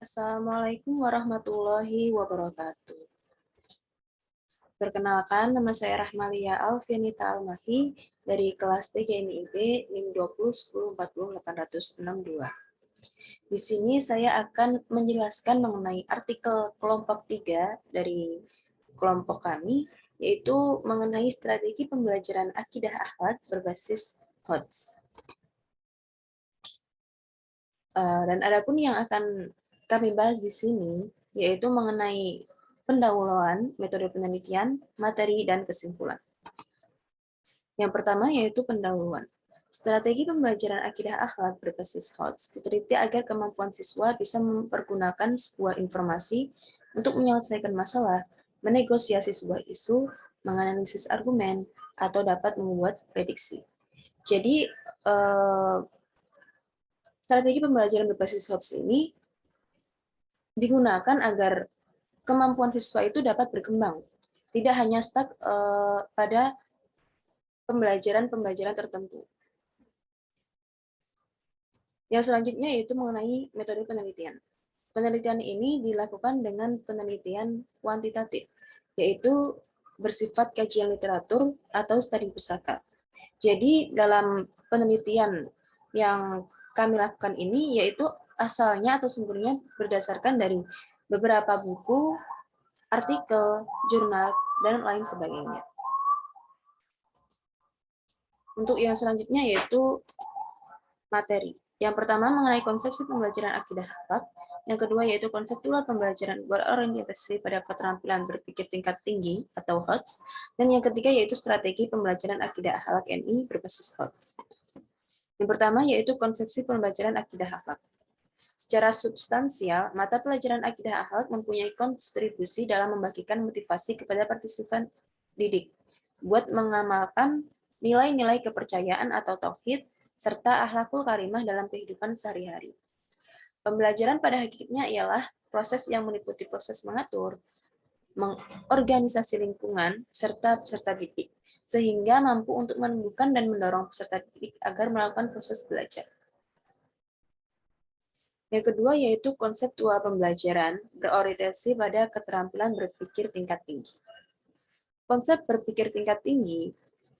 Assalamualaikum warahmatullahi wabarakatuh. Perkenalkan, nama saya Rahmalia Alfianita Almahi dari kelas PGMIB NIM 2010108062. Di sini saya akan menjelaskan mengenai artikel kelompok 3 dari kelompok kami, yaitu mengenai strategi pembelajaran akidah akhlak berbasis HOTS. Dan adapun yang akan kami bahas di sini, yaitu mengenai pendahuluan, metode penelitian, materi, dan kesimpulan. Yang pertama yaitu pendahuluan. Strategi pembelajaran akidah akhlak berbasis HOTS diteliti agar kemampuan siswa bisa mempergunakan sebuah informasi untuk menyelesaikan masalah, menegosiasi sebuah isu, menganalisis argumen, atau dapat membuat prediksi. Jadi, strategi pembelajaran berbasis HOTS ini digunakan agar kemampuan siswa itu dapat berkembang, tidak hanya stuck pada pembelajaran tertentu. Yang selanjutnya yaitu mengenai metode penelitian. Penelitian ini dilakukan dengan penelitian kuantitatif, yaitu bersifat kajian literatur atau studi pusaka. Jadi dalam penelitian yang kami lakukan ini yaitu asalnya atau sumbernya berdasarkan dari beberapa buku, artikel, jurnal, dan lain sebagainya. Untuk yang selanjutnya yaitu materi. Yang pertama mengenai konsepsi pembelajaran akidah akhlak, yang kedua yaitu konseptual pembelajaran berorientasi pada keterampilan berpikir tingkat tinggi atau HOTS, dan yang ketiga yaitu strategi pembelajaran akidah akhlak NI berbasis HOTS. Yang pertama yaitu konsepsi pembelajaran akidah akhlak. Secara substansial, mata pelajaran akidah akhlak mempunyai kontribusi dalam membagikan motivasi kepada partisipan didik buat mengamalkan nilai-nilai kepercayaan atau tauhid serta akhlakul karimah dalam kehidupan sehari-hari. Pembelajaran pada hakikatnya ialah proses yang meliputi proses mengatur, mengorganisasi lingkungan, serta peserta didik, sehingga mampu untuk menumbuhkan dan mendorong peserta didik agar melakukan proses belajar. Yang kedua yaitu konseptual pembelajaran berorientasi pada keterampilan berpikir tingkat tinggi. Konsep berpikir tingkat tinggi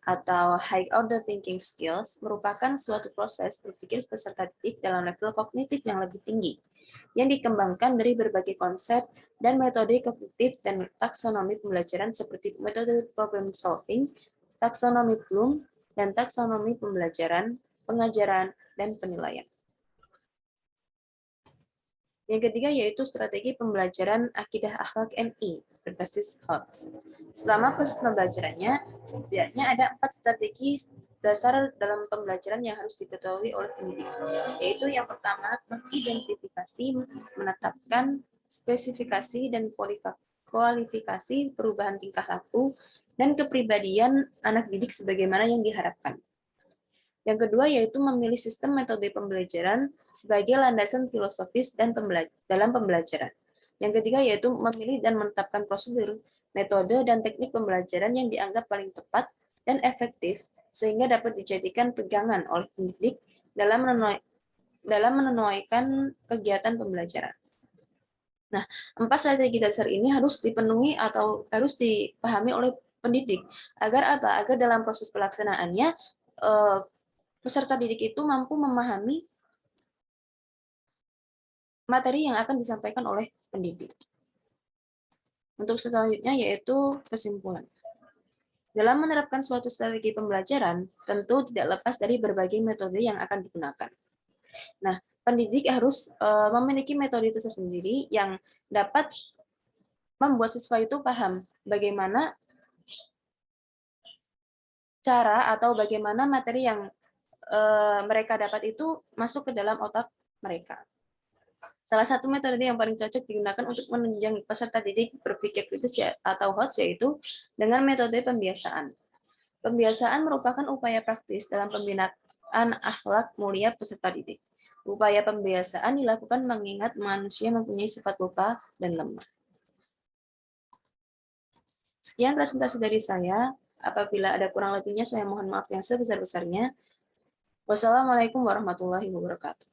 atau high order thinking skills merupakan suatu proses berpikir peserta didik dalam level kognitif yang lebih tinggi, yang dikembangkan dari berbagai konsep dan metode kognitif dan taksonomi pembelajaran seperti metode problem solving, taksonomi Bloom, dan taksonomi pembelajaran, pengajaran, dan penilaian. Yang ketiga yaitu strategi pembelajaran akidah akhlak NI berbasis HOTS. Selama proses pembelajarannya, setidaknya ada 4 strategi dasar dalam pembelajaran yang harus diketahui oleh pendidik, yaitu yang pertama mengidentifikasi, menetapkan spesifikasi dan kualifikasi perubahan tingkah laku dan kepribadian anak didik sebagaimana yang diharapkan. Yang kedua yaitu memilih sistem metode pembelajaran sebagai landasan filosofis dan dalam pembelajaran. Yang ketiga yaitu memilih dan menetapkan prosedur, metode, dan teknik pembelajaran yang dianggap paling tepat dan efektif sehingga dapat dijadikan pegangan oleh pendidik dalam menunaikan kegiatan pembelajaran. Nah, 4 strategi dasar ini harus dipenuhi atau harus dipahami oleh pendidik agar apa? Agar dalam proses pelaksanaannya peserta didik itu mampu memahami materi yang akan disampaikan oleh pendidik. Untuk selanjutnya yaitu kesimpulan. Dalam menerapkan suatu strategi pembelajaran, tentu tidak lepas dari berbagai metode yang akan digunakan. Nah, pendidik harus memiliki metode tersendiri yang dapat membuat siswa itu paham bagaimana cara atau bagaimana materi yang mereka dapat itu masuk ke dalam otak mereka. Salah satu metode yang paling cocok digunakan untuk menunjang peserta didik berpikir kritis atau HOTS yaitu dengan metode pembiasaan. Pembiasaan merupakan upaya praktis dalam pembinaan akhlak mulia peserta didik. Upaya pembiasaan dilakukan mengingat manusia mempunyai sifat lupa dan lemah. Sekian presentasi dari saya. Apabila ada kurang lebihnya, saya mohon maaf yang sebesar-besarnya. Wassalamualaikum warahmatullahi wabarakatuh.